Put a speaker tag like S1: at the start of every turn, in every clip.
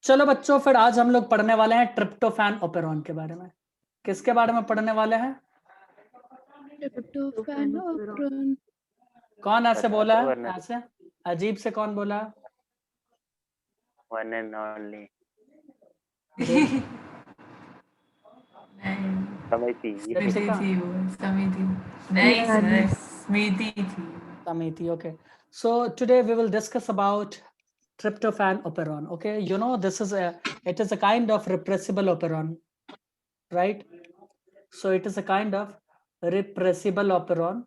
S1: चलो बच्चों, फिर आज हम लोग पढ़ने वाले हैं ट्रिप्टोफैन ओपेरॉन के बारे में। किसके बारे में पढ़ने वाले हैं?
S2: Tryptophan operon.
S1: कौन ऐसे
S3: बता
S1: बोला
S3: दो
S1: है?
S3: वरना
S1: ऐसे अजीब से कौन बोला?
S3: वन एंड ओनली समझती
S1: दीपिका?
S2: नहीं सर,
S4: स्मृति थी।
S1: Samiti, okay. So today we will discuss about tryptophan operon. Okay, you know it is a kind of repressible operon, right? So it is a kind of repressible operon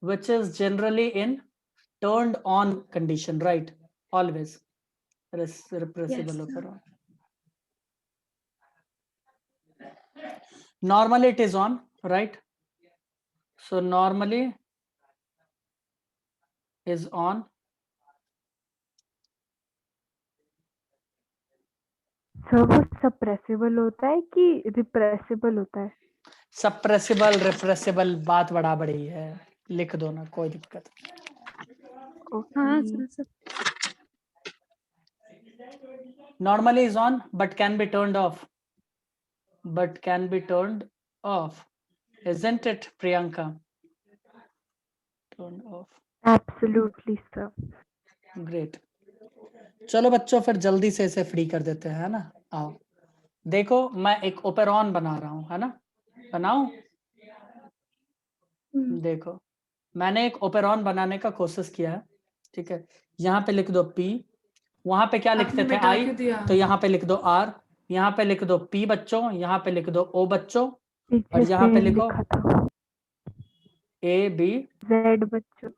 S1: which is generally in turned on condition, right? Always repressible
S2: Yes, sir.
S1: operon. Normally it is on, right? So normally is on.
S5: Sir वो सप्रेसिबल होता है कि repressible होता है?
S1: सप्रेसिबल repressible बात बड़ा बड़ी है, लिख दो ना, कोई दिक्कत नहीं।
S2: हाँ sir,
S1: Normally is on but can be turned off. But can be turned off. Isn't it, Priyanka? Turned off.
S5: Absolutely sir.
S1: Great. चलो बच्चों, फिर जल्दी से इसे फ्री कर देते हैं, है ना? आओ देखो, मैं एक ओपेरॉन बना रहा हूं, है ना? बनाऊं? देखो, मैंने एक ओपेरॉन बनाने का कोशिश किया है, ठीक है? यहाँ पे लिख दो P, वहां पे क्या लिखते थे I, तो यहाँ पे लिख दो R, यहाँ पे लिख दो P बच्चों, यहाँ पे लिख दो O बच्चों, और यहाँ पे लिखो A B
S5: जेड बच्चों,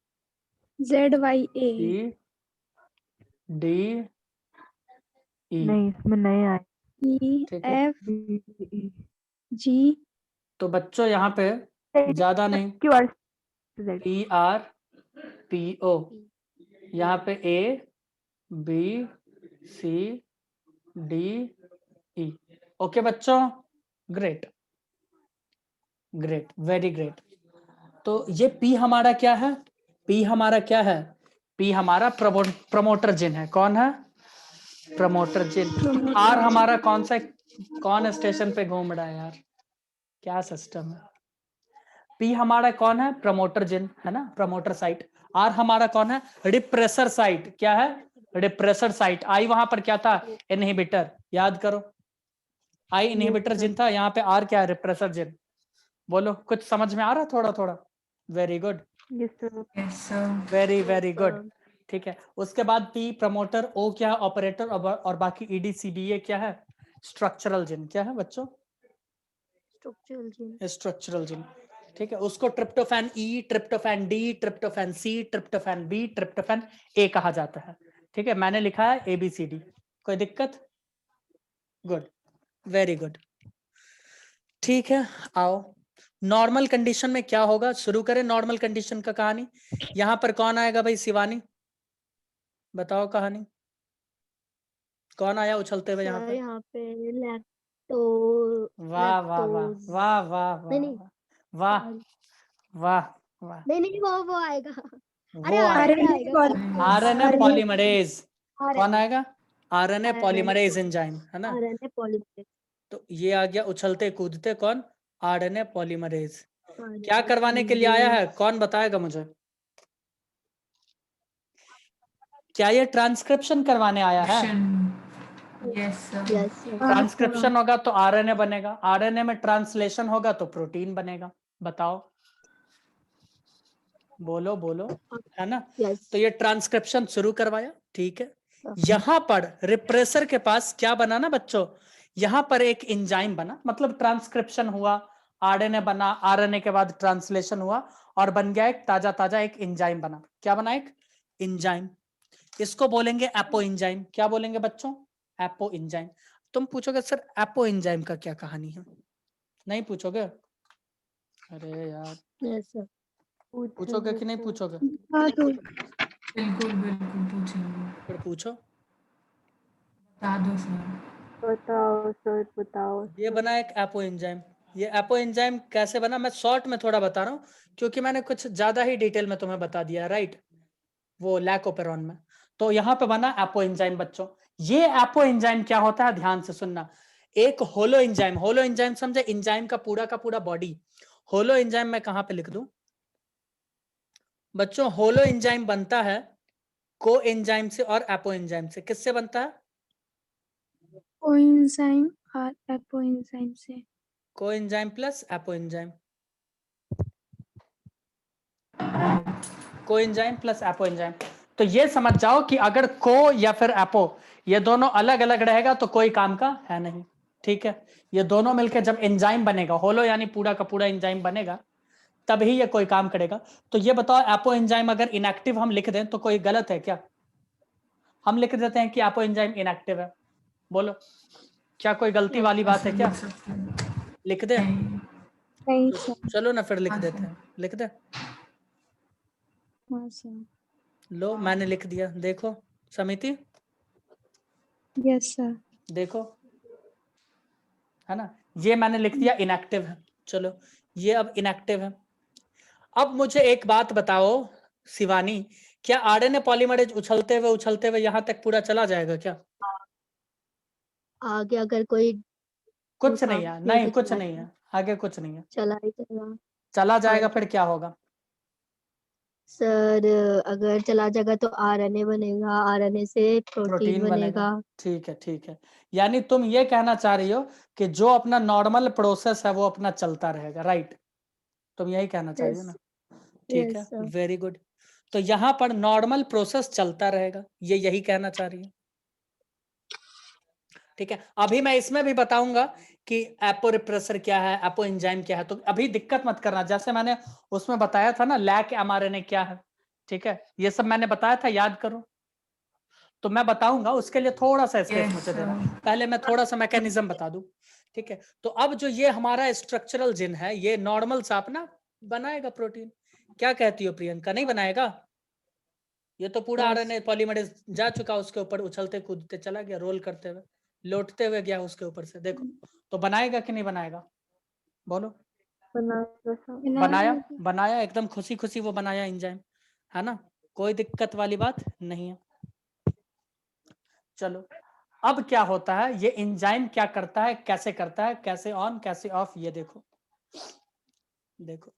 S2: ZYA
S1: C D E।
S5: नहीं इसमें नए आए।
S1: ठीक है,
S2: EFG।
S1: तो बच्चों यहाँ पे ज्यादा नहीं,
S5: QR
S1: PRPO, यहाँ पे A B C D E। Okay बच्चों, ग्रेट ग्रेट, वेरी ग्रेट। तो ये P हमारा क्या है? P हमारा क्या है? P हमारा प्रमोटर जिन है। कौन है? प्रमोटर जिन। R हमारा कौन स्टेशन पे घूम रहा है यार, क्या सिस्टम है? P हमारा कौन है? प्रमोटर जिन, है ना? Promoter site. R हमारा कौन है? Repressor site. क्या है? Repressor site. I वहां पर क्या था? इनहिबिटर। याद करो, I इनहिबिटर जिन था, यहाँ पे R क्या है? रिप्रेसर जिन। बोलो, कुछ समझ में आ रहा? थोड़ा थोड़ा। Very good, very very good. ठीक है, उसके बाद P प्रमोटर, O क्या है? ऑपरेटर, और बाकी EDCDA क्या है? स्ट्रक्चरल जिन। क्या है बच्चों? स्ट्रक्चरल जिन। ठीक है, उसको tryptophan E, tryptophan D, tryptophan C, tryptophan B, tryptophan A कहा जाता है। ठीक है, मैंने लिखा है ABCD। कोई दिक्कत? Good, very good. ठीक है, आओ नॉर्मल कंडीशन में क्या होगा, शुरू करें नॉर्मल कंडीशन का कहानी। यहां पर कौन आएगा भाई? शिवानी बताओ कहानी, कौन आया उछलते हुए यहाँ पे?
S6: यहाँ पे लैक्टो
S1: वाह वाह वाह वाह वाह
S6: नहीं
S1: वाह वाह वाह,
S6: नहीं वो आएगा।
S1: वो आएगा RNA पॉलीमरेज। कौन आएगा? RNA पॉलीमरेज एंजाइम, है ना?
S6: RNA polymerase.
S1: तो ये आ गया उछलते कूदते, कौन? RNA polymerase. क्या करवाने के लिए आया है, कौन बताएगा मुझे? क्या ये ट्रांसक्रिप्शन करवाने आया है? ट्रांसक्रिप्शन होगा तो RNA बनेगा, RNA में ट्रांसलेशन होगा तो प्रोटीन बनेगा। बताओ, बोलो बोलो, है ना? तो ये ट्रांसक्रिप्शन शुरू करवाया, ठीक है। यहां पर रिप्रेसर के पास क्या बना ना बच्चों? यहां पर एक एंजाइम बना, मतलब ट्रांसक्रिप्शन हुआ, RNA बना, RNA के बाद ट्रांसलेशन हुआ और बन गया एक ताजा एक एंजाइम बना। क्या बना? एक एंजाइम। इसको बोलेंगे एपो एंजाइम। क्या बोलेंगे बच्चों? Apo enzyme. तुम पूछोगे सर एपो एंजाइम का क्या कहानी है? नहीं पूछोगे? अरे यार, पूछोगे कि नहीं पूछोगे?
S4: बिल्कुल बिल्कुल पूछेंगे।
S1: फिर पूछो।
S4: बता दो सर।
S5: बताओ सर, बताओ।
S1: ये बना एक एपो एंजाइम। ये एपो एंजाइम कैसे बना, मैं शॉर्ट में थोड़ा बता रहा हूँ, क्योंकि मैंने कुछ ज्यादा ही डिटेल में तुम्हें बता दिया, राइट? वो लैकोपेरॉन में। तो यहाँ पे बना एपो एंजाइम बच्चों। ये एपो एंजाइम क्या होता है, ध्यान से सुनना। एक होलो एंजाइम समझे, एंजाइम का पूरा बॉडी। होलो एंजाइम मैं कहां पे लिख दूं बच्चों? होलो एंजाइम बनता है को एंजाइम से और एपो एंजाइम से। किससे बनता है?
S2: कोएंजाइम और एपोएंजाइम से।
S1: को एंजाइम प्लस एपो एंजाइम, को एंजाइम प्लस एपो एंजाइम। तो ये समझ जाओ कि अगर को या फिर एपो ये दोनों अलग अलग रहेगा तो कोई काम का है नहीं, ठीक है। ये दोनों मिलकर जब एंजाइम बनेगा, होलो यानी पूरा का पूरा एंजाइम बनेगा, तभी ये कोई काम करेगा। तो ये बताओ एपो एंजाइम अगर इनएक्टिव हम लिख दें तो कोई गलत है क्या? हम लिख देते हैं कि एपो एंजाइम इनएक्टिव है, बोलो क्या कोई गलती वाली बात है क्या?
S4: लिख सकते हैं।
S1: लिख दे?
S4: नहीं।
S2: नहीं सर।
S1: चलो ना फिर लिख
S4: हाँ,
S1: देते
S4: सर।
S1: हैं, लिख दे।
S2: हाँ सर।
S1: लो मैंने लिख दिया, देखो समिति,
S2: यस सर।
S1: देखो है ना, ये मैंने लिख दिया इनएक्टिव है। चलो ये अब इनएक्टिव है। अब मुझे एक बात बताओ शिवानी, क्या आरएनए पॉलीमरेज उछलते हुए यहां तक पूरा चला जाएगा क्या?
S6: आगे अगर कोई
S1: कुछ नहीं है, नहीं
S6: तो
S1: कुछ
S6: चला
S1: नहीं है, आगे कुछ नहीं है।
S6: चला ही चला
S1: चला जाएगा
S6: आगे।
S1: फिर क्या होगा?
S6: सर अगर चला जाएगा तो आरएनए बनेगा, आरएनए से प्रोटीन बनेगा।
S1: ठीक है। यानी तुम ये कहना चाह रही हो कि जो अपना नॉर्मल प्रोसेस है वो अपना चलता रहेगा, राइट? तुम यही कहना चाह रही हो
S6: यस
S1: ना? ठीक है,
S6: यस सर।
S1: Very good. तो यहां पर नॉर्मल प्रोसेस चलता रहेगा, ये यही कहना चाह रही है, ठीक है। अभी मैं इसमें भी बताऊंगा कि एपो रिप्रेसर क्या है, एपो एंजाइम क्या है। तो अभी दिक्कत मत करना, जैसे मैंने उसमें बताया था ना लैक एमआरएनए क्या है, ठीक है, ये सब मैंने बताया था, याद करो। तो मैं बताऊंगा, उसके लिए थोड़ा सा स्पेस
S4: Yes,
S1: मुझे देना,
S4: sir.
S1: पहले मैं थोड़ा सा मैकेनिज्म बता दूं, ठीक है। तो अब जो ये हमारा स्ट्रक्चरल जिन है, ये नॉर्मल सा अपना बनाएगा प्रोटीन। क्या कहती हो प्रियंका, नहीं बनाएगा? ये तो पूरा आरएनए पॉलीमरेज जा चुका, उसके ऊपर उछलते कूदते चला गया, रोल करते हुए लौटते हुए गया उसके ऊपर से, देखो। तो बनाएगा कि नहीं बनाएगा, बोलो? बनाया, बनाया एकदम खुशी खुशी वो बनाया एंजाइम, है ना, कोई दिक्कत वाली बात नहीं है। चलो अब क्या होता है, ये एंजाइम क्या करता है, कैसे करता है, कैसे ऑन कैसे ऑफ, ये देखो। देखो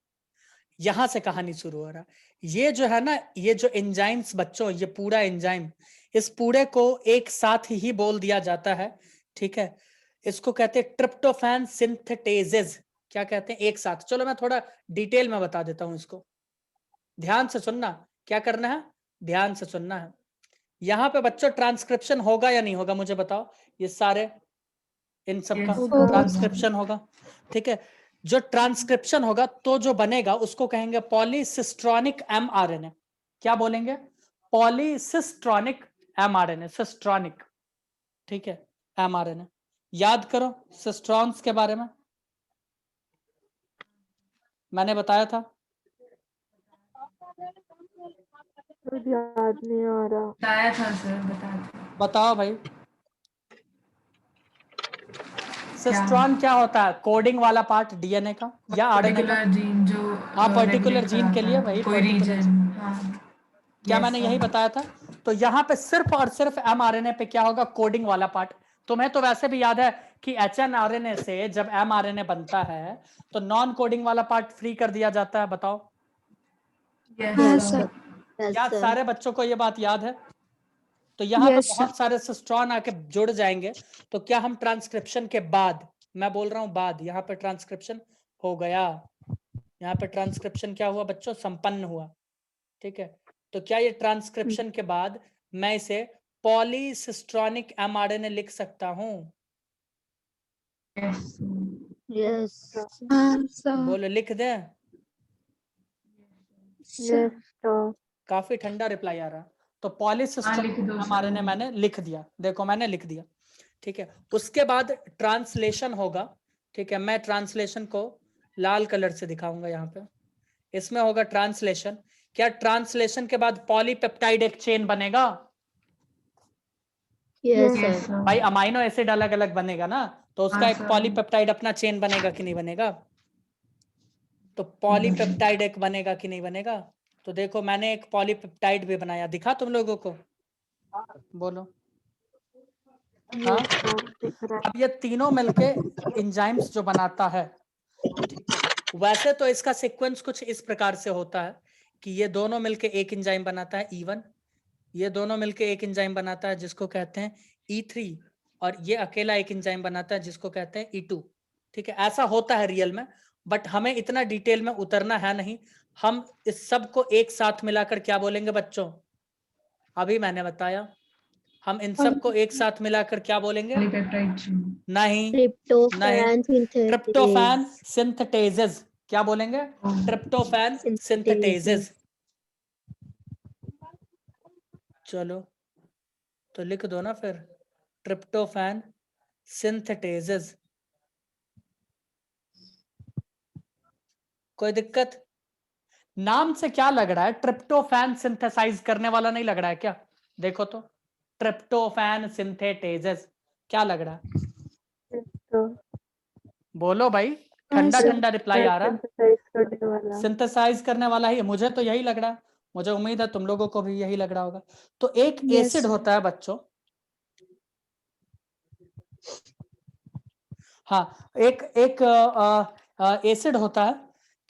S1: यहां से कहानी शुरू हो रहा है। ये जो है ना, ये जो एंजाइम्स बच्चों, ये पूरा एंजाइम, इस पूरे को एक साथ ही बोल दिया जाता है, ठीक है। इसको कहते हैं ट्रिप्टोफैन सिंथेटेजेस। क्या कहते हैं? एक साथ। चलो मैं थोड़ा डिटेल में बता देता हूं इसको, ध्यान से सुनना। क्या करना है, ध्यान से सुनना है। यहाँ पे बच्चों ट्रांसक्रिप्शन होगा या नहीं होगा, मुझे बताओ। ये सारे इन सब का
S4: Yes,
S1: ट्रांसक्रिप्शन होगा, ठीक है। जो ट्रांसक्रिप्शन होगा तो जो बनेगा उसको कहेंगे पॉलीसिस्ट्रॉनिक एमआरएनए। क्या बोलेंगे? पॉलीसिस्ट्रॉनिक एमआरएनए, सिस्ट्रॉनिक, ठीक है, एमआरएनए। याद करो सिस्ट्रॉन्स के बारे में, मैंने बताया था।
S5: याद नहीं आ रहा।
S4: बताया था सर, बताया था।
S1: बताओ भाई, सिस्ट्रॉन क्या होता है? कोडिंग वाला पार्ट डीएनए का या आरएनए का?
S4: पर्टिकुलर जीन जो
S1: हाँ पर्टिकुलर
S4: रेगुलेट
S1: जीन के लिए,
S4: कराता है
S1: वही
S4: कोई
S1: पर्टिकुलर
S4: रीजन।
S1: जीन।
S4: हाँ।
S1: क्या
S4: Yes,
S1: मैंने
S4: sir.
S1: यही बताया था? तो यहाँ पे सिर्फ और सिर्फ एमआरएनए पे क्या होगा, कोडिंग वाला पार्ट। तुम्हें तो वैसे भी याद है कि एचएनआरएनए से जब एमआरएनए बनता है तो नॉन कोडिंग वाला पार्ट फ्री कर दिया जाता है, बताओ।
S4: Yes,
S2: हाँ
S4: sir.
S2: सर।
S6: यस
S1: क्या
S6: सर।
S1: सारे बच्चों को ये बात याद है? तो यहाँ पे
S2: यस सर।
S1: बहुत सारे सिस्ट्रॉन आके जुड़ जाएंगे। तो क्या हम ट्रांसक्रिप्शन के बाद, मैं बोल रहा हूं बाद, यहाँ पे ट्रांसक्रिप्शन हो गया, यहाँ पे ट्रांसक्रिप्शन क्या हुआ बच्चों, संपन्न हुआ, ठीक है। तो क्या ये ट्रांसक्रिप्शन के बाद मैं इसे पॉलीसिस्ट्रॉनिक एमआरएनए लिख सकता हूं?
S4: Yes, sir.
S6: यस
S2: हाँ सर।
S1: बोलो, लिख दें?
S2: सर।
S5: तो
S1: काफी ठंडा रिप्लाई आ रहा। तो
S4: हाँ, लिख
S1: पॉलीसिस्ट्रॉनिक
S4: दो
S1: एमआरएनए
S4: सर।
S1: मैंने लिख दिया, देखो मैंने लिख दिया, ठीक है। उसके बाद ट्रांसलेशन होगा, ठीक है। मैं ट्रांसलेशन को लाल कलर से दिखाऊंगा यहाँ पे, इसमें होगा ट्रांसलेशन। क्या ट्रांसलेशन के बाद पॉलीपेप्टाइड एक चेन बनेगा?
S6: Yes
S4: Yes,
S6: sir.
S4: sir.
S1: भाई अमाइनो एसिड अलग अलग बनेगा ना, तो उसका
S4: हाँ,
S1: एक
S4: sir.
S1: पॉलीपेप्टाइड अपना चेन बनेगा कि नहीं बनेगा? तो पॉलीपेप्टाइड एक बनेगा कि नहीं बनेगा? तो देखो मैंने एक पॉलीपेप्टाइड भी बनाया, दिखा तुम लोगों को? बोलो।
S5: ये
S1: हाँ,
S5: तो दिख रहा
S1: अब ये तीनों मिलके एंजाइम्स जो बनाता है, ठीक है, वैसे तो इसका सीक्वेंस कुछ इस प्रकार से होता है कि ये दोनों मिलके एक एंजाइम बनाता है E1, ये दोनों मिलके एक एंजाइम बनाता है जिसको कहते हैं E3, और ये अकेला एक एंजाइम बनाता है जिसको कहते हैं E2। ठीक है, ऐसा होता है रियल में, बट हमें इतना डिटेल में उतरना है नहीं। हम इस सब को एक साथ मिलाकर क्या बोलेंगे बच्चों? अभी मैंने बताया, हम इन सब को एक साथ मिलाकर क्या बोलेंगे?
S4: Polypeptide chain.
S1: नहीं,
S6: ट्रिप्टोफैन
S1: ट्रिप्टोफैन
S6: सिंथेसेस।
S1: सिंथेटेजेस। क्या बोलेंगे? ट्रिप्टोफैन सिंथेटेजेस। चलो तो लिख दो ना फिर, ट्रिप्टोफैन सिंथेटेजेस। कोई दिक्कत? नाम से क्या लग रहा है? ट्रिप्टोफैन सिंथेसाइज करने वाला नहीं लग रहा है क्या? देखो तो, ट्रिप्टोफैन सिंथेटेजेस क्या लग रहा है?
S5: है। तो
S1: बोलो भाई,
S2: हाँ
S1: ठंडा
S2: सर।
S1: ठंडा रिप्लाई आ रहा है।
S5: सिंथेसाइज करने वाला।
S1: सिंथेसाइज करने वाला ही, मुझे तो यही लग रहा है, मुझे उम्मीद है तुम लोगों को भी यही लग रहा होगा। तो एक
S2: Yes,
S1: एसिड
S2: sir.
S1: होता है बच्चों, हाँ, एक एक एसिड होता है,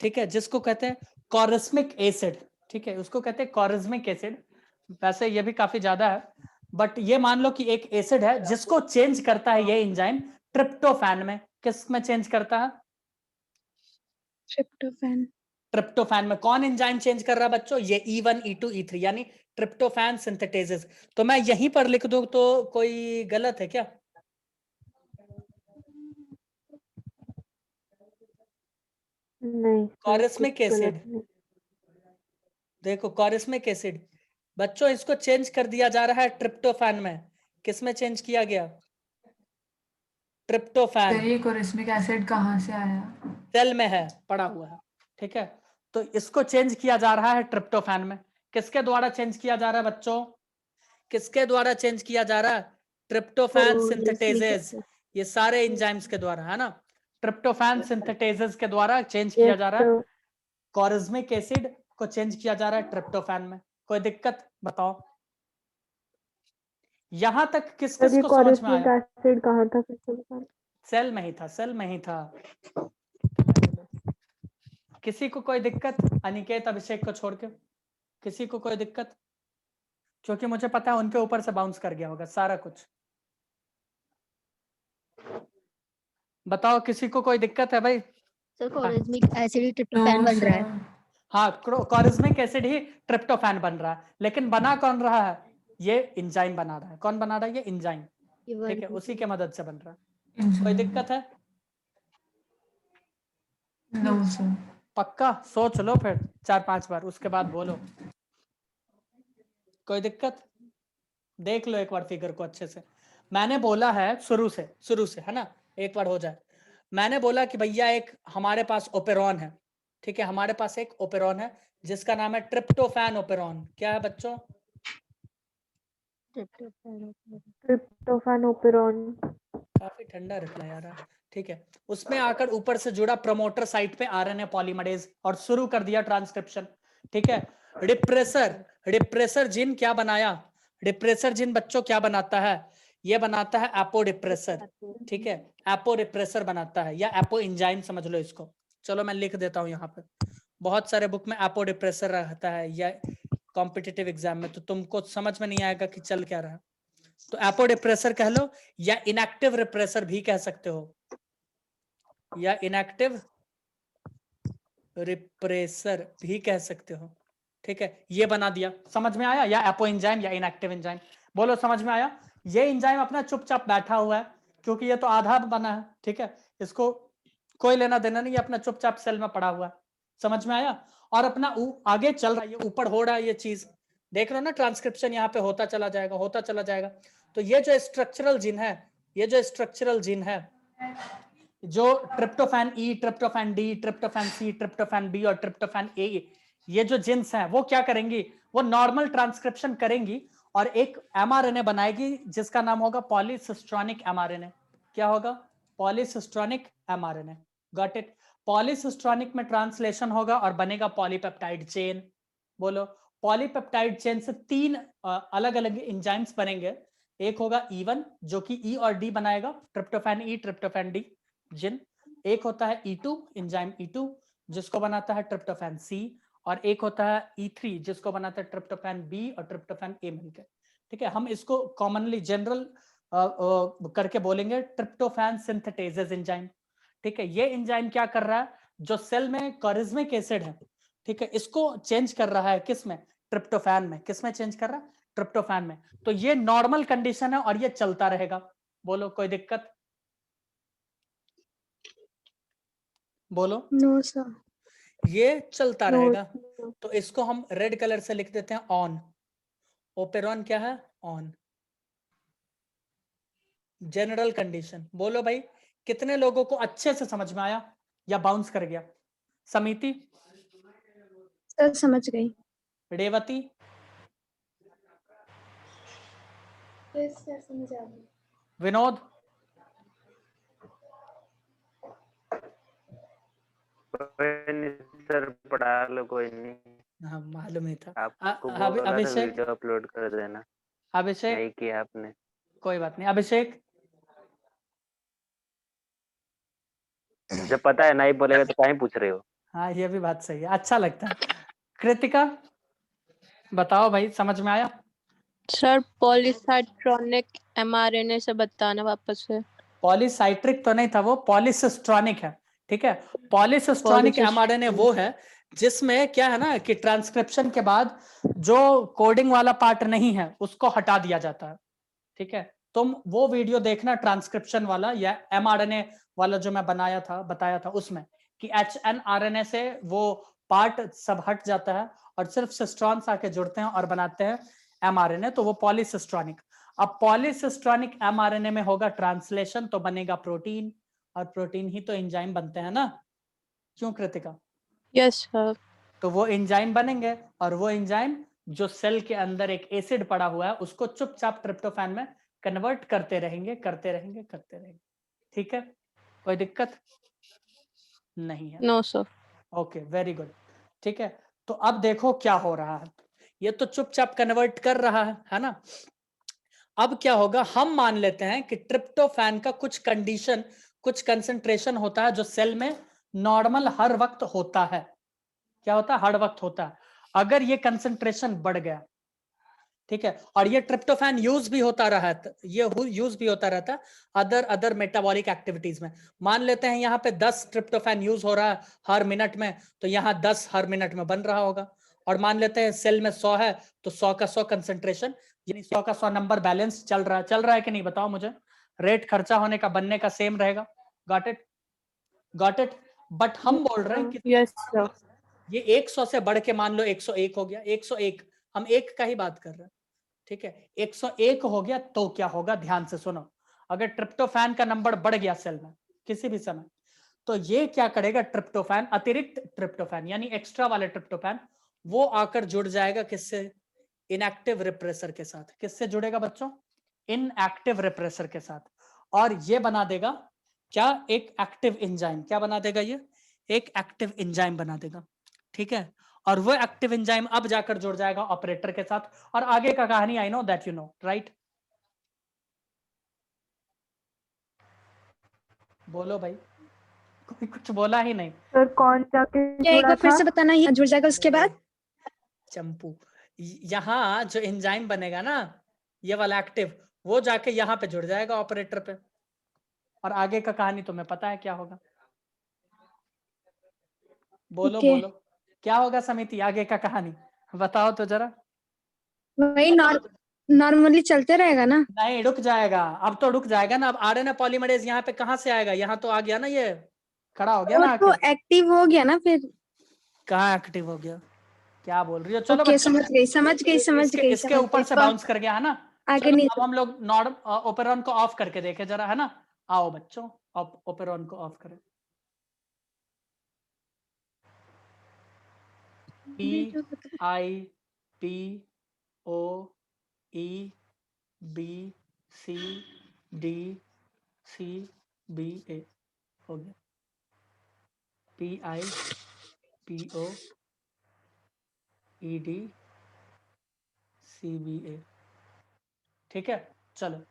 S1: ठीक है, जिसको कहते हैं कॉरिस्मिक एसिड। ठीक है, उसको कहते हैं कॉरिस्मिक एसिड। वैसे ये भी काफी ज्यादा है, बट ये मान लो कि एक एसिड है जिसको चेंज करता है ये एंजाइम ट्रिप्टोफैन में। किस में चेंज करता है?
S2: Tryptophan.
S1: ट्रिप्टोफैन में। कौन एंजाइम चेंज कर रहा है बच्चों? ये E1 E2 E3, यानी ट्रिप्टोफैन सिंथेटेजेस। तो मैं यहीं पर लिख दूं तो कोई गलत है क्या?
S5: नहीं सर,
S1: कॉरिस्मिक
S5: कुछ
S1: एसिड,
S5: गलत नहीं।
S1: देखो कॉरिस्मिक एसिड बच्चों, इसको चेंज कर दिया जा रहा है ट्रिप्टोफैन में। किस में चेंज किया गया? ट्रिप्टोफैन।
S4: सर ये कोरिस्मिक एसिड कहाँ से आया?
S1: सेल में है, पड़ा हुआ है। ठीक है, तो इसको चेंज किया जा रहा है ट्रिप्टोफैन में। किसके द्वारा चेंज किया जा रहा है बच्चों? किसके द्वारा चेंज किया जा रहा है? ट्रिप्टोफैन
S6: कोरिस्मिक
S1: सिंथेटेजेस।
S6: एसिड।
S1: ये सारे एंजाइम्स के द्वारा है ना, ट्रिप्टोफैन सिंथेटेजेस के द्वारा चेंज
S5: ये
S1: किया जा रहा है।
S5: तो
S1: कॉरिस्मिक एसिड को चेंज किया जा रहा है ट्रिप्टोफैन में। कोई दिक्कत बताओ? यहां तक किस
S5: सर
S1: किस
S5: ये
S1: को समझ में
S5: कॉरिस्मिक
S1: आया?
S5: एसिड कहाँ था फिर से बता।
S1: सेल में ही था, सेल में ही था। किसी को कोई दिक्कत? अनिकेत अभिषेक को छोड़ के किसी को कोई दिक्कत? क्योंकि मुझे पता है उनके ऊपर से बाउंस कर गया होगा सारा कुछ। बताओ, किसी को कोई दिक्कत है भाई?
S6: सर कोरिस्मिक एसिड ही ट्रिप्टोफैन
S4: नो
S6: बन रहा है।
S4: सर।
S1: हाँ, कॉरिस्मिक एसिड ही ट्रिप्टोफैन बन रहा है, लेकिन बना कौन रहा है? ये एंजाइम बना रहा है। कौन बना रहा है? ये एंजाइम। ठीक है, उसी के मदद से बन रहा है। कोई दिक्कत है?
S4: No sir.
S1: पक्का सोच लो फिर 4-5 बार, उसके बाद बोलो। कोई दिक्कत? देख लो एक बार फिगर को अच्छे से। मैंने बोला है शुरू से है ना, एक बार हो जाए। मैंने बोला कि भैया एक हमारे पास ओपेरॉन है, ठीक है, हमारे पास एक ओपेरॉन है जिसका नाम है ट्रिप्टोफैन ओपेरॉन। क्या है बच्चों?
S5: Tryptophan operon.
S1: काफी ठंडा रिप्लाई आ रहा है। ठीक है, उसमें आकर ऊपर से जुड़ा प्रमोटर साइट पे आरएनए पॉलीमरेज और शुरू कर दिया ट्रांसक्रिप्शन। ठीक है, रिप्रेसर जीन क्या बनाया? रिप्रेसर जीन बच्चों क्या बनाता है? ये बनाता है एपो रिप्रेसर। ठीक है, एपो रिप्रेसर बनाता है, या एपो एंजाइम समझ लो इसको। चलो मैं लिख देता हूं यहाँ पे, बहुत सारे बुक में एपो रिप्रेसर रहता है या कॉम्पिटिटिव एग्जाम में, तो तुमको समझ में नहीं आएगा कि चल क्या रहा है। तो एपो रिप्रेसर कह लो, या इनएक्टिव रिप्रेसर भी कह सकते हो, या इनएक्टिव रिप्रेसर भी कह सकते हो। ठीक है, ये बना दिया। समझ में आया? या एपो एंजाइम या इनएक्टिव एंजाइम। बोलो समझ में आया? ये एंजाइम अपना चुपचाप बैठा हुआ है, क्योंकि ये तो आधा बना है। ठीक है, इसको कोई लेना देना नहीं, अपना चुपचाप सेल में पड़ा हुआ है। समझ में आया? और अपना आगे चल रहा है, ये ऊपर हो रहा है, ये चीज देख रहे हो ना, ट्रांसक्रिप्शन यहाँ पे होता चला जाएगा, होता चला जाएगा। तो ये जो स्ट्रक्चरल जीन है, ये जो स्ट्रक्चरल जीन है, जो ट्रिप्टोफैन ई, ट्रिप्टोफैन डी, ट्रिप्टोफैन सी, ट्रिप्टोफैन बी और ट्रिप्टोफैन ए, ये जो जीन्स हैं वो क्या करेंगी? वो नॉर्मल ट्रांसक्रिप्शन करेंगी और एक एमआरएनए बनाएगी जिसका नाम होगा पॉलीसिस्ट्रॉनिक एमआरएनए। क्या होगा? Polycistronic mRNA. Got it? Polycistronic में ट्रांसलेशन होगा और बनेगा पॉलीपेप्टाइड चेन। बोलो, पॉलीपेप्टाइड चेन से 3 अलग अलग एंजाइम्स बनेंगे। एक होगा E1 जो कि E और D बनाएगा, ट्रिप्टोफैन E, ट्रिप्टोफैन D जिन। एक होता है E2 एंजाइम E2 जिसको बनाता है ट्रिप्टोफैन C, और एक होता है E3 जिसको बनाता है ट्रिप्टोफैन B और ट्रिप्टोफैन A मिलकर। ठीक है, हम इसको कॉमनली जनरल करके बोलेंगे ट्रिप्टोफैन सिंथेटेजेस एंजाइम। ठीक है, ये एंजाइम क्या कर रहा है, जो सेल में कोरिज्मिक एसिड है, ठीक है, इसको चेंज कर रहा है किसमें, ट्रिप्टोफैन में। किसमें चेंज कर रहा है, ट्रिप्टोफैन में। तो ये नॉर्मल कंडीशन है और ये चलता रहेगा। बोलो कोई दिक्कत, बोलो।
S2: No sir.
S1: ये चलता
S5: No,
S1: रहेगा, तो इसको हम रेड कलर से लिख देते हैं ऑन। ओपेरॉन क्या है, ऑन। General condition. बोलो भाई, कितने लोगों को अच्छे से समझ में आया या बाउंस कर गया? समिति,
S2: सर समझ गई।
S1: रेवती,
S2: सर समझ आ गई।
S1: विनोद,
S3: कोई नहीं सर, पढ़ा लो, कोई नहीं।
S1: हाँ मालूम ही था।
S3: आपको बोला था
S1: अभिषेक,
S3: वीडियो अपलोड कर देना,
S1: अभिषेक,
S3: नहीं किया आपने।
S1: कोई बात नहीं। अभिषेक,
S3: जब पता है नहीं बोलेगा तो काहे पूछ रहे हो?
S1: हाँ ये भी बात सही है, अच्छा लगता है। कृतिका, बताओ भाई, समझ में आया?
S7: सर पॉलीसाइट्रॉनिक mRNA से बताना वापस से।
S1: पॉलीसाइट्रिक तो नहीं था, वो पॉलीसिस्ट्रॉनिक है। ठीक है, पॉलीसिस्ट्रॉनिक mRNA वो है जिसमें क्या है ना कि ट्रांसक्रिप्शन के बाद जो कोडिंग वाला पार्ट नहीं है उसको हटा दिया जाता है। ठीक है, तुम वो वीडियो देखना ट्रांसक्रिप्शन वाला या mRNA वाला जो मैं बताया था उसमें कि HNRNA से वो पार्ट सब हट जाता है और सिर्फ सिस्ट्रॉन्स आके जुड़ते हैं और बनाते हैं mRNA, तो वो पॉलीसिस्ट्रॉनिक। अब पॉलीसिस्ट्रॉनिक mRNA में होगा ट्रांसलेशन तो बनेगा प्रोटीन, और प्रोटीन ही तो एंजाइम बनते हैं ना, क्यों कृतिका?
S7: Yes sir.
S1: तो वो एंजाइम बनेंगे और वो एंजाइम जो सेल के अंदर एक एसिड पड़ा हुआ है उसको चुपचाप ट्रिप्टोफैन में कन्वर्ट करते रहेंगे करते रहेंगे करते रहेंगे। ठीक है, कोई दिक्कत नहीं है?
S7: No sir.
S1: Okay, very good. ठीक है, तो अब देखो क्या हो रहा है, ये तो चुपचाप कन्वर्ट कर रहा है ना। अब क्या होगा, हम मान लेते हैं कि ट्रिप्टोफैन का कुछ कंडीशन, कुछ कंसंट्रेशन होता है जो सेल में नॉर्मल हर वक्त होता है। क्या होता है, हर वक्त होता है। अगर ये कंसंट्रेशन बढ़ गया, ठीक है, और ये ट्रिप्टोफैन यूज भी होता रहा है, ये यूज भी होता रहता है अदर मेटाबॉलिक एक्टिविटीज में। मान लेते हैं यहाँ पे 10 ट्रिप्टोफैन यूज हो रहा है हर मिनट में, तो यहाँ 10 हर मिनट में बन रहा होगा। और मान लेते हैं सेल में 100 है तो 100 का 100 कंसेंट्रेशन, यानी 100 का 100 नंबर बैलेंस चल रहा है कि नहीं, बताओ मुझे। रेट खर्चा होने का बनने का सेम रहेगा। Got it. बट हम बोल रहे हैं कि
S7: यस सर।
S1: ये 100 से बढ़ के मान लो 101 हो गया, 101, हम एक का ही बात कर रहे हैं। ठीक है, 101 हो गया तो क्या होगा, ध्यान से सुनो। अगर ट्रिप्टोफैन का नंबर बढ़ गया सेल में किसी भी समय, तो ये क्या करेगा, ट्रिप्टोफैन, अतिरिक्त ट्रिप्टोफैन यानी एक्स्ट्रा वाले ट्रिप्टोफैन, वो आकर जुड़ जाएगा किससे, इनएक्टिव रिप्रेसर के साथ। किससे जुड़ेगा बच्चों, इनएक्टिव रिप्रेसर के साथ, और ये बना देगा क्या, एक एक्टिव एंजाइम। क्या बना देगा ये, एक एक्टिव एंजाइम बना देगा। ठीक है, और वो एक्टिव एंजाइम अब जाकर जुड़ जाएगा ऑपरेटर के साथ, और आगे का कहानी I know that you know, right? बोलो भाई, कोई कुछ बोला ही नहीं।
S5: सर कौन जाके
S2: क्या एक
S5: जुड़ा
S2: बार फिर
S5: था?
S2: से बताना, ये जुड़ जाएगा उसके बाद?
S1: चंपू, यहाँ जो एंजाइम बनेगा ना, ये वाला एक्टिव, वो जाके यहाँ पे जुड़ जाएगा ऑपरेटर पे, और आगे का कहानी तुम्हें पता है क्या होगा। बोलो
S2: ओके।
S1: बोलो, क्या होगा समिति, आगे का कहानी बताओ तो जरा।
S2: वही नॉर्मली चलते रहेगा ना?
S1: नहीं, रुक जाएगा, अब तो रुक जाएगा ना। अब आरएनए पॉलीमरेज यहाँ पे कहाँ से आएगा, यहाँ तो आ गया ना, ये खड़ा हो गया
S2: वो
S1: ना
S2: तो
S1: आके।
S2: एक्टिव हो गया ना फिर।
S1: कहाँ एक्टिव हो गया, क्या बोल रही हो? चलो
S2: ओके,
S1: बच्चों, इसके ऊपर से बाउंस कर गया है ना।
S2: आगे
S1: चलो
S2: नहीं।
S1: अब हम लोग नॉर्म ओपेरॉन को ऑफ करके देखे जरा, है ना। आओ बच्चों, ओपेरॉन को ऑफ करें। PIPOEBCDCBA हो गया, PIPOEDCBA CBA। ठीक है, चलो।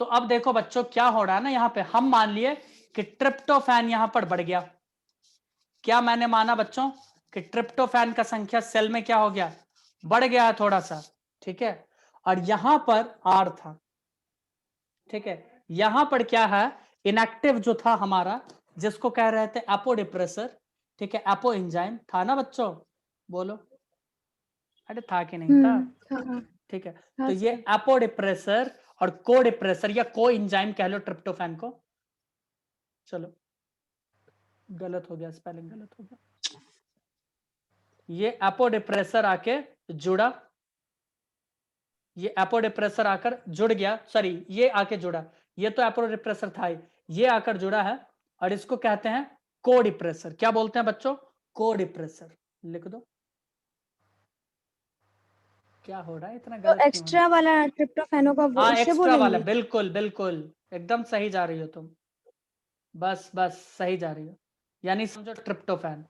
S1: तो अब देखो बच्चों क्या हो रहा है ना, यहाँ पे हम मान लिए कि ट्रिप्टोफैन यहां पर बढ़ गया। क्या मैंने माना बच्चों कि ट्रिप्टोफैन का संख्या सेल में क्या हो गया, बढ़ गया है थोड़ा सा। ठीक है, और यहां पर R था। ठीक है, यहां पर क्या है, इनएक्टिव जो था हमारा, जिसको कह रहे थे एपोडिप्रेसर। ठीक है, एपो एंजाइम था ना बच्चों, बोलो। अरे था कि नहीं था?
S2: हाँ
S1: ठीक है,
S2: हाँ
S1: तो ये एपोडिप्रेसर और कोडिप्रेसर या को एंजाइम कह लो ट्रिप्टोफैन को। चलो, गलत हो गया, स्पेलिंग गलत हो गया। ये एपोडिप्रेसर आके जुड़ा, ये एपोडिप्रेसर आकर जुड़ गया, सॉरी ये आके जुड़ा, ये तो एपोडिप्रेसर था ही, ये आकर जुड़ा है और इसको कहते हैं कोडिप्रेसर। क्या बोलते हैं बच्चों? कोडिप्रेसर। लिख दो। क्या हो रहा है, इतना
S2: तो
S1: गलत क्यों है?
S2: एक्स्ट्रा वाला ट्रिप्टोफैन होगा वो
S1: हाँ,
S2: उससे
S1: एक्स्ट्रा वाला,
S2: बोलेंगे।
S1: बिल्कुल बिल्कुल, एकदम सही जा रही हो तुम, बस बस सही जा रही हो, यानी समझो ट्रिप्टोफैन।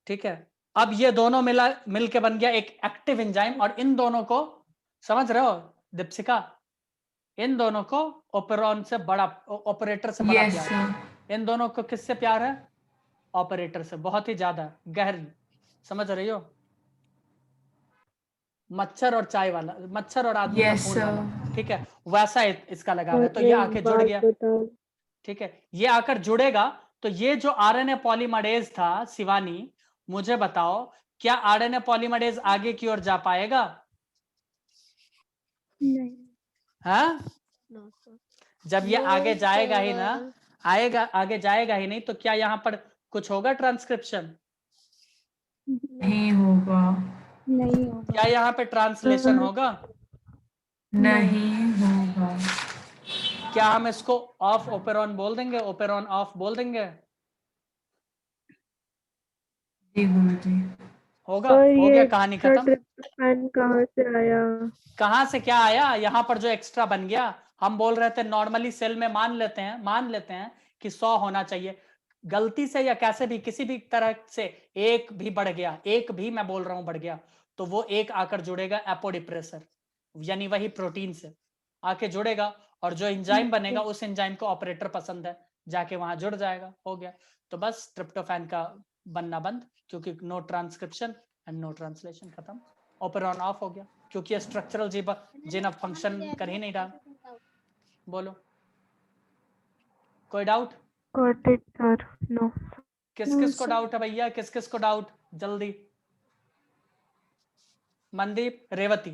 S1: ठीक है, अब ये दोनों मिलके बन गया एक एक्टिव एंजाइम, और इन दोनों को समझ रहे हो दीपशिका, इन दोनों को ओपेरॉन से बड़ा, ऑपरेटर से बड़ा
S4: यस
S1: प्यार
S4: सर।
S1: है। इन दोनों को किससे प्यार है? ऑपरेटर से, बहुत ही ज्यादा गहरी। समझ रही हो? मच्छर और चाय वाला, मच्छर और आदमी का
S4: यस
S1: खून
S4: सर।
S1: वाला। ठीक है, वैसा इसका लगाव है। तो ये आके जुड़ गया। ठीक है, ये आकर जुड़ेगा, तो ये जो आरएनए पॉलीमरेज था शिवानी, मुझे बताओ क्या आरएनए पॉलीमरेज आगे की ओर जा पाएगा?
S2: नहीं।
S1: हाँ,
S6: नो सर।
S1: जब ये आगे जाएगा ही ना,
S6: सर।
S1: आएगा आगे जाएगा ही नहीं, तो क्या यहाँ पर कुछ होगा ट्रांसक्रिप्शन?
S4: नहीं होगा।
S2: नहीं होगा।
S1: क्या यहाँ पे ट्रांसलेशन होगा?
S4: नहीं होगा।
S1: क्या हम इसको ऑफ ओपेरॉन बोल देंगे? ओपेरॉन ऑफ बोल देंगे?
S4: जी गुरुजी।
S1: होगा?
S5: और
S1: हो
S5: ये
S1: गया, कहानी
S5: एक्स्ट्रा
S1: खत्म।
S5: ट्रिप्टोफैन कहाँ से आया?
S1: कहां से क्या आया? यहाँ पर जो एक्स्ट्रा बन गया, हम बोल रहे थे नॉर्मली सेल में मान लेते हैं कि 100 होना चाहिए, गलती से या कैसे भी किसी भी तरह से एक भी बढ़ गया, एक भी मैं बोल रहा हूं बढ़ गया, तो वो एक आकर जुड़ेगा एपोडिप्रेसर, यानी वही प्रोटीन से आके जुड़ेगा, और जो एंजाइम बनेगा उस एंजाइम को ऑपरेटर पसंद है, जाके वहां जुड़ जाएगा। हो गया, तो बस ट्रिप्टोफैन का बनना बंद, क्योंकि no transcription and no translation, खत्म। ओपेरॉन ऑफ हो गया, क्योंकि स्ट्रक्चरल जीन अब फंक्शन कर ही नहीं रहा। बोलो, कोई doubt?
S5: Got it, sir. No.
S1: किस किस को डाउट है भैया? किस किस को डाउट? जल्दी। मनदीप, रेवती।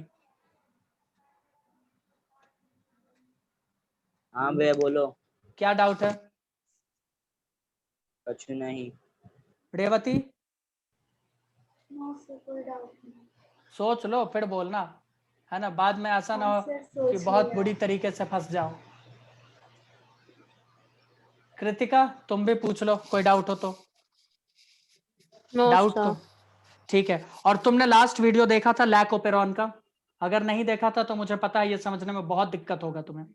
S8: हाँ भैया बोलो।
S1: क्या डाउट है?
S8: कुछ नहीं।
S1: रेवती, सोच लो फिर बोलना, है ना, बाद में ऐसा ना हो कि बहुत बुरी तरीके से फंस जाओ। कृतिका, तुम भी पूछ लो, कोई डाउट हो तो।
S7: No
S1: doubt
S7: sir.
S1: तो ठीक है। और तुमने लास्ट वीडियो देखा था लैक ओपेरॉन का? अगर नहीं देखा था तो मुझे पता है ये समझने में बहुत दिक्कत होगा तुम्हें।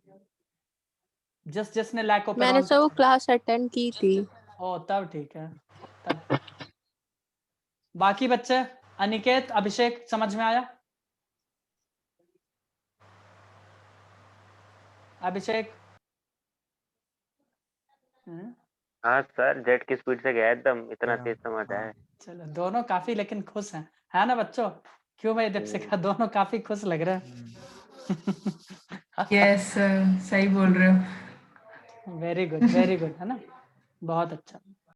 S1: जिसने लैक
S7: मैंने
S1: ओपेरॉन,
S7: सर वो क्लास अटेंड की थी।
S1: ओ तब ठीक है, तब। बाकी बच्चे, अनिकेत, अभिषेक, समझ में आया? अभिषेक?
S3: हाँ सर, जेट की स्पीड से गया एकदम, इतना तेज समझ आया।
S1: चलो, दोनों काफी लेकिन खुश हैं, है ना बच्चों? क्यों भाई दीपशिका, दोनों काफी खुश लग रहे हैं।
S4: यस सर, सही बोल रहे हो।
S1: वेरी गुड, है ना, बहुत अच्छा।